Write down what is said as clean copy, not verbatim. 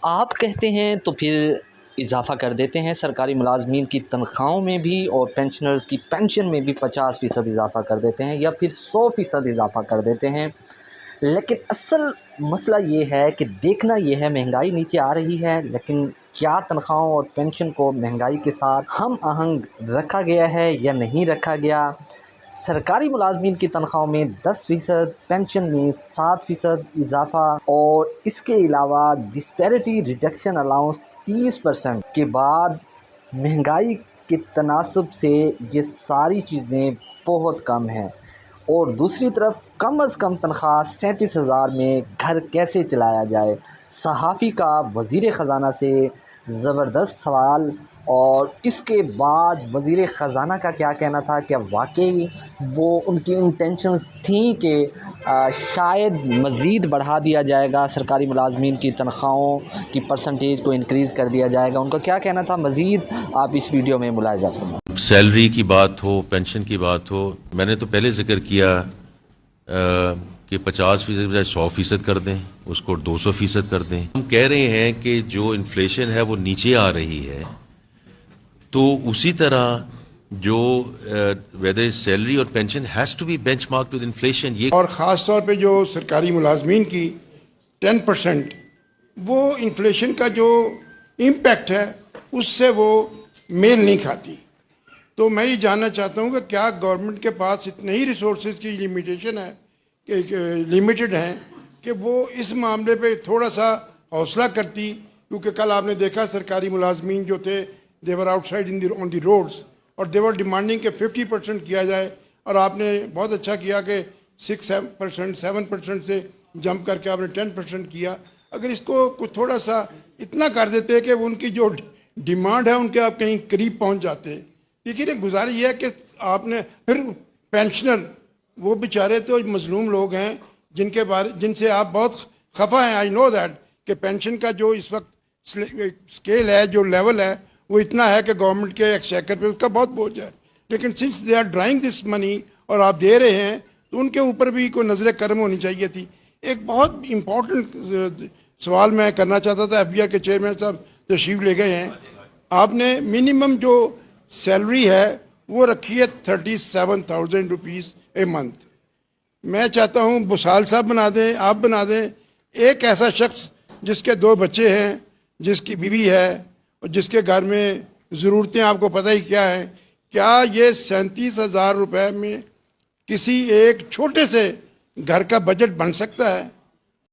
आप कहते हैं तो फिर इजाफ़ा कर देते हैं सरकारी मुलाज़मीन की तनख्वाहों में भी और पेंशनर्स की पेंशन में भी 50% इजाफ़ा कर देते हैं या फिर 100% इजाफ़ा कर देते हैं। लेकिन असल मसला ये है कि देखना ये है महंगाई नीचे आ रही है, लेकिन क्या तनख्वाहों और पेंशन को महंगाई के साथ हम आहंग रखा गया है या नहीं रखा गया। सरकारी मुलाज़मीन की तनख्वाहों में 10%, पेंशन में 7% इजाफ़ा और इसके अलावा डिस्पैरिटी रिडक्शन अलाउंस 30% के बाद महंगाई के तनासब से ये सारी चीज़ें बहुत कम हैं। और दूसरी तरफ कम अज़ कम तनख्वाह 37,000 में घर कैसे चलाया जाए। सहाफ़ी का वज़ीर ख़ज़ाना से ज़बरदस्त सवाल। और इसके बाद वज़ीर ख़ज़ाना का क्या कहना था, क्या वाकई वो उनकी इंटेंशंस थी कि शायद मज़ीद बढ़ा दिया जाएगा, सरकारी मुलाज़मीन की तनख्वाहों की परसेंटेज को इंक्रीज़ कर दिया जाएगा। उनका क्या कहना था, मज़ीद आप इस वीडियो में मुलाहिज़ा फरमाएं। सैलरी की बात हो, पेंशन की बात हो, मैंने तो पहले जिक्र किया कि 50% बजाय 100% कर दें, उसको 200% कर दें। हम कह रहे हैं कि जो इन्फ्लेशन है वो नीचे आ रही है, तो उसी तरह जो वेदर सैलरी और pension has to be benchmarked with inflation. ये और ख़ास तौर पे जो सरकारी मुलाजमीन की 10% वो इन्फ्लेशन का जो इम्पैक्ट है उससे वो मेल नहीं खाती। तो मैं ये जानना चाहता हूँ कि क्या गवर्नमेंट के पास इतने ही रिसोर्सेज की लिमिटेशन है कि लिमिटेड हैं कि वो इस मामले पे थोड़ा सा हौसला करती। क्योंकि कल आपने देखा सरकारी मुलाजमीन जो थे they were outside in on the roads और दे वर डिमांडिंग के 50% किया जाए। और आपने बहुत अच्छा किया कि 6-7%, 7% से जंप करके आपने 10% किया। अगर इसको कुछ थोड़ा सा इतना कर देते कि उनकी जो डिमांड है उनके आप कहीं करीब पहुंच जाते। देखिए गुजारिश ये है कि आपने फिर पेंशनर वो बेचारे तो मजलूम लोग हैं जिनसे आप बहुत खफा हैं। आई नो दैट कि पेंशन का जो इस वक्त स्केल है, जो लेवल है, वो इतना है कि गवर्नमेंट के एक्सचेकर पे उसका बहुत बोझ है। लेकिन since they are drawing this money और आप दे रहे हैं तो उनके ऊपर भी कोई नजर करम होनी चाहिए थी। एक बहुत इम्पोर्टेंट सवाल मैं करना चाहता था। FBR के चेयरमैन साहब तशरीफ ले गए हैं। आपने मिनिमम जो सैलरी है वो रखी है 37,000 रुपीज़ ए मंथ। मैं चाहता हूँ बुसाल साहब बना दें, आप बना दें एक ऐसा शख्स जिसके 2 बच्चे हैं, जिसकी बीवी है और जिसके घर में ज़रूरतें आपको पता ही क्या है। क्या ये 37,000 रुपये में किसी एक छोटे से घर का बजट बन सकता है?